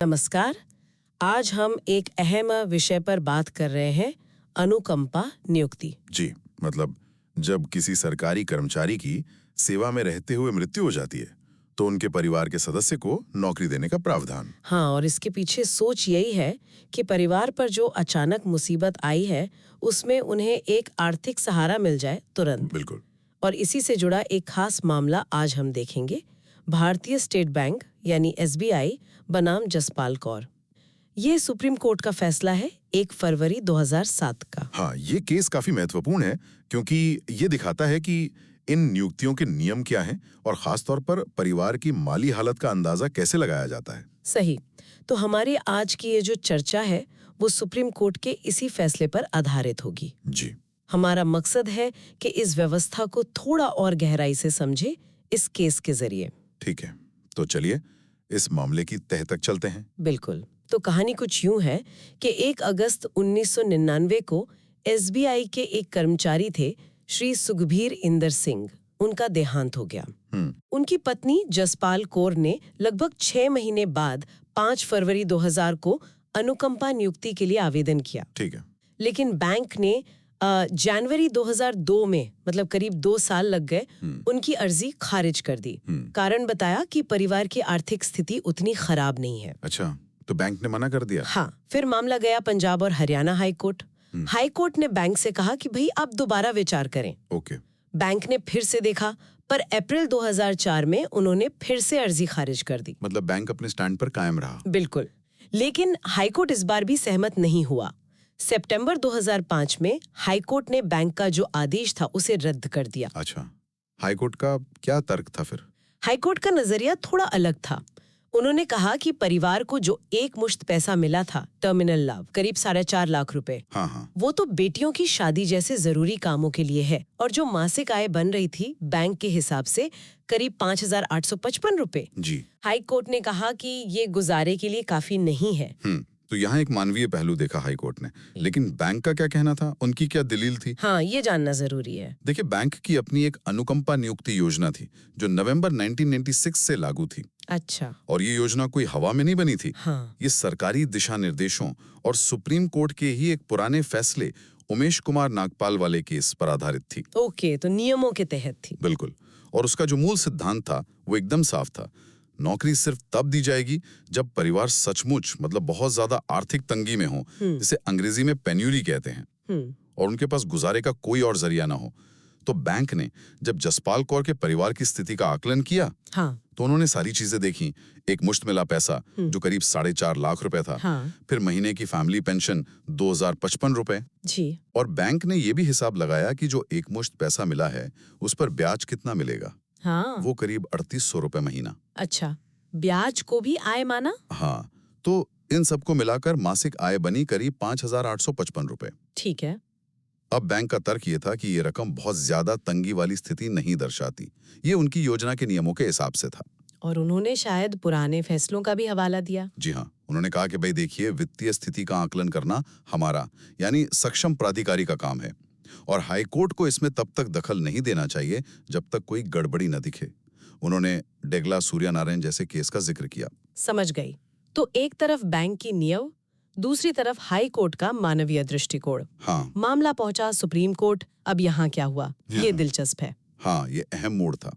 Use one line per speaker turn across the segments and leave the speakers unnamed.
नमस्कार। आज हम एक अहम विषय पर बात कर रहे हैं, अनुकंपा नियुक्ति।
जी, मतलब जब किसी सरकारी कर्मचारी की सेवा में रहते हुए मृत्यु हो जाती है तो उनके परिवार के सदस्य को नौकरी देने का प्रावधान।
हाँ, और इसके पीछे सोच यही है कि परिवार पर जो अचानक मुसीबत आई है उसमें उन्हें एक आर्थिक सहारा मिल जाए तुरंत।
बिल्कुल।
और इसी से जुड़ा एक खास मामला आज हम देखेंगे। भारतीय स्टेट बैंक यानी SBI बनाम जसपाल कौर। ये सुप्रीम कोर्ट का फैसला है 1 फरवरी 2007 का।
हाँ, ये केस काफी महत्वपूर्ण है क्योंकि ये दिखाता है कि इन नियुक्तियों के नियम क्या हैं और खास तौर पर परिवार की माली हालत का अंदाजा कैसे लगाया जाता है।
सही। तो हमारी आज की ये जो चर्चा है वो सुप्रीम कोर्ट के इसी फैसले पर आधारित होगी।
जी,
हमारा मकसद है कि इस व्यवस्था को थोड़ा और गहराई से समझे इस केस के जरिए।
ठीक है। तो चलिए इस मामले की तह तक चलते हैं।
बिल्कुल। तो कहानी कुछ यूं है कि 1 अगस्त 1999 को SBI के एक कर्मचारी थे, श्री सुखबीर इंदर सिंह। उनका देहांत हो गया। उनकी पत्नी जसपाल कौर ने लगभग 6 महीने बाद 5 फरवरी 2000 को अनुकंपा नियुक्ति के लिए आवेदन किया।
ठीक है।
लेकिन बैंक ने जनवरी 2002 में, मतलब करीब 2 साल लग गए, उनकी अर्जी खारिज कर दी। कारण बताया कि परिवार की आर्थिक स्थिति उतनी खराब नहीं है।
अच्छा, तो बैंक ने मना कर दिया।
हाँ, फिर मामला गया पंजाब और Haryana high court. High court ने बैंक से कहा कि भाई आप दोबारा विचार करें।
ओके।
बैंक ने फिर से देखा, पर अप्रैल 2004 में उन्होंने फिर से अर्जी खारिज कर दी।
मतलब बैंक अपने स्टैंड पर कायम रहा।
बिल्कुल। लेकिन हाईकोर्ट इस बार भी सहमत नहीं हुआ। सितंबर 2005 में हाईकोर्ट ने बैंक का जो आदेश था उसे रद्द कर दिया।
अच्छा, हाईकोर्ट का क्या तर्क था फिर?
हाईकोर्ट का नजरिया थोड़ा अलग था। उन्होंने कहा कि परिवार को जो एक मुश्त पैसा मिला था, टर्मिनल लाभ, करीब 4.5 लाख रुपए,
हाँ,
वो तो बेटियों की शादी जैसे जरूरी कामों के लिए है। और जो मासिक आय बन रही थी बैंक के हिसाब से करीब 5,855 रुपए।
जी।
हाई कोर्ट ने कहा कि ये गुजारे के लिए काफी नहीं है।
तो यहाँ एक मानवीय पहलू देखा हाई कोर्ट ने, लेकिन बैंक का क्या कहना था? उनकी क्या दलील थी?
हाँ, ये जानना जरूरी है।
देखिए, बैंक की अपनी एक अनुकंपा नियुक्ति योजना थी जो नवंबर 1996 से लागू थी।
अच्छा।
और ये योजना कोई हवा में नहीं बनी थी।
हाँ।
ये सरकारी दिशा निर्देशों और सुप्रीम कोर्ट के ही एक पुराने फैसले उमेश कुमार नागपाल वाले केस पर आधारित थी।
ओके, तो नियमों के तहत थी।
बिल्कुल। और उसका जो मूल सिद्धांत था वो एकदम साफ था। नौकरी सिर्फ तब दी जाएगी जब परिवार सचमुच, मतलब बहुत ज्यादा आर्थिक तंगी में हो, जिसे अंग्रेजी में पेन्यूरी कहते हैं, और उनके पास गुजारे का कोई और जरिया ना हो। तो बैंक ने जब जसपाल कौर के परिवार की स्थिति का आकलन किया,
हाँ।
तो उन्होंने सारी चीजें देखी। एक मुश्त मिला पैसा जो करीब 4.5 लाख रुपए था।
हाँ।
फिर महीने की फैमिली पेंशन 2055 रुपए।
जी।
और बैंक ने ये भी हिसाब लगाया कि जो एक मुश्त पैसा मिला है उस पर ब्याज कितना मिलेगा।
हाँ।
वो करीब 3800 रुपए महीना।
अच्छा, ब्याज को भी आय माना?
हाँ, तो इन सबको मिलाकर मासिक आय बनी करीब 5,855 रुपए।
ठीक है।
अब बैंक का तर्क ये था कि ये रकम बहुत ज्यादा तंगी वाली स्थिति नहीं दर्शाती। ये उनकी योजना के नियमों के हिसाब से था।
और उन्होंने शायद पुराने फैसलों का भी हवाला दिया।
जी हाँ, उन्होंने कहा कि भाई देखिए, वित्तीय स्थिति का आकलन करना हमारा यानी सक्षम प्राधिकारी का काम है और हाईकोर्ट को इसमें तब तक दखल नहीं देना चाहिए जब तक कोई गड़बड़ी न दिखे। उन्होंने डेगला सूर्यनारायण जैसे केस का जिक्र किया।
समझ गई। तो एक तरफ बैंक की नींव, दूसरी तरफ हाई कोर्ट का मानवीय दृष्टिकोण।
हाँ।
मामला पहुंचा सुप्रीम कोर्ट। अब यहाँ क्या हुआ, ये दिलचस्प है।
हाँ, ये अहम मोड़ था।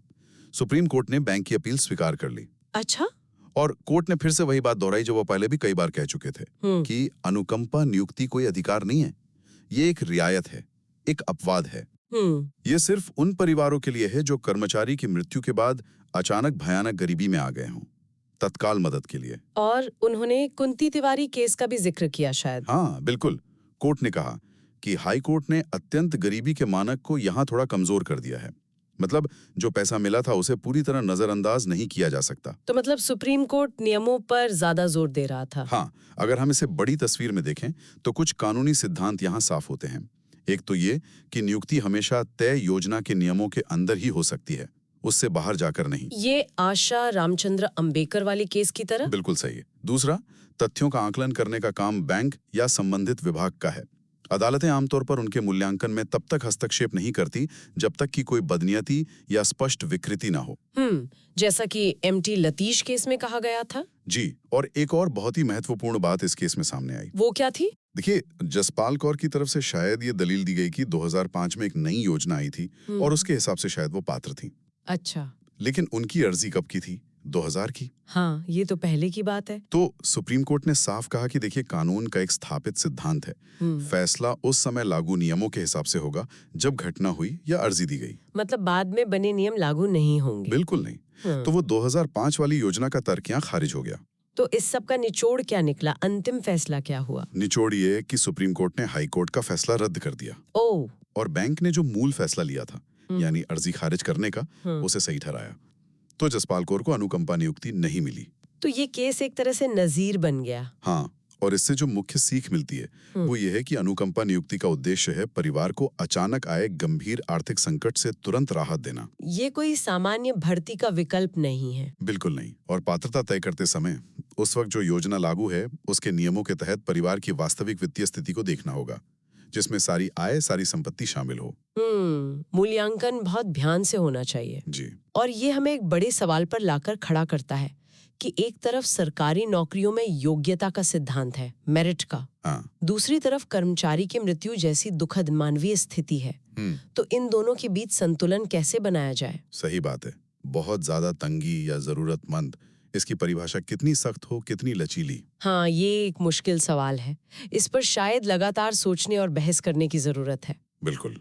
सुप्रीम कोर्ट ने बैंक की अपील स्वीकार कर ली।
अच्छा।
और कोर्ट ने फिर से वही बात दोहराई जो वो पहले भी कई बार कह चुके थे कि अनुकंपा नियुक्ति कोई अधिकार नहीं है, ये एक रियायत है, एक अपवाद है। ये सिर्फ उन परिवारों के लिए है जो कर्मचारी की मृत्यु के बाद अचानक भयानक गरीबी में आ गए हों, तत्काल मदद के लिए।
और उन्होंने कुंती तिवारी केस का भी जिक्र किया शायद।
हाँ, बिल्कुल। कोर्ट ने कहा कि हाई कोर्ट ने अत्यंत गरीबी के मानक को यहाँ थोड़ा कमजोर कर दिया है। मतलब जो पैसा मिला था उसे पूरी तरह नजरअंदाज नहीं किया जा सकता।
तो मतलब सुप्रीम कोर्ट नियमों पर ज्यादा जोर दे रहा था।
हाँ, अगर हम इसे बड़ी तस्वीर में देखें तो कुछ कानूनी सिद्धांत यहाँ साफ होते हैं। एक तो ये कि नियुक्ति हमेशा तय योजना के नियमों के अंदर ही हो सकती है, उससे बाहर जाकर नहीं।
ये आशा रामचंद्र अंबेकर वाले केस की तरह?
बिल्कुल सही है। दूसरा, तथ्यों का आकलन करने का काम बैंक या संबंधित विभाग का है, अदालतें आमतौर पर उनके मूल्यांकन में तब तक हस्तक्षेप नहीं करती जब तक कि कोई बदनीयती या स्पष्ट विकृति ना हो।
जैसा कि एमटी लतीश केस में कहा गया था।
जी, और एक और बहुत ही महत्वपूर्ण बात इस केस में सामने आई।
वो क्या थी?
देखिए, जसपाल कौर की तरफ से शायद ये दलील दी गई कि 2005 में एक नई योजना आई थी और उसके हिसाब से शायद वो पात्र थी।
अच्छा।
लेकिन उनकी अर्जी कब की थी? 2000 की।
हाँ, ये तो पहले की बात है।
तो सुप्रीम कोर्ट ने साफ कहा कि देखिए, कानून का एक स्थापित सिद्धांत है, फैसला उस समय लागू नियमों के हिसाब से होगा जब घटना हुई या अर्जी दी गई।
मतलब बाद में बने नियम लागू नहीं होंगे?
बिल्कुल नहीं। तो वो 2005 वाली योजना का तर्क यहाँ खारिज हो गया।
तो इस सब का निचोड़ क्या निकला? अंतिम फैसला क्या हुआ?
निचोड़ ये कि सुप्रीम कोर्ट ने हाई कोर्ट का फैसला रद्द कर दिया।
ओह।
और बैंक ने जो मूल फैसला लिया था, यानी अर्जी खारिज करने का, उसे सही ठहराया। तो जसपाल कौर को अनुकंपा नियुक्ति नहीं मिली।
तो ये केस एक तरह से नजीर बन गया।
हाँ, और इससे जो मुख्य सीख मिलती है वो ये है कि अनुकंपा नियुक्ति का उद्देश्य है परिवार को अचानक आए गंभीर आर्थिक संकट से तुरंत राहत देना।
ये कोई सामान्य भर्ती का विकल्प नहीं है।
बिल्कुल नहीं। और पात्रता तय करते समय उस वक्त जो योजना लागू है उसके नियमों के तहत परिवार की वास्तविक वित्तीय स्थिति को देखना होगा, जिसमें सारी आय, सारी संपत्ति शामिल हो।
मूल्यांकन बहुत ध्यान से होना चाहिए।
जी।
और ये हमें एक बड़े सवाल पर लाकर खड़ा करता है कि एक तरफ सरकारी नौकरियों में योग्यता का सिद्धांत है, मेरिट का। दूसरी तरफ कर्मचारी की मृत्यु जैसी दुखद मानवीय स्थिति है। तो इन दोनों के बीच संतुलन कैसे बनाया जाए?
सही बात है। बहुत ज्यादा तंगी या जरूरतमंद, इसकी परिभाषा कितनी सख्त हो, कितनी लचीली?
हाँ, ये एक मुश्किल सवाल है। इस पर शायद लगातार सोचने और बहस करने की जरूरत है।
बिल्कुल।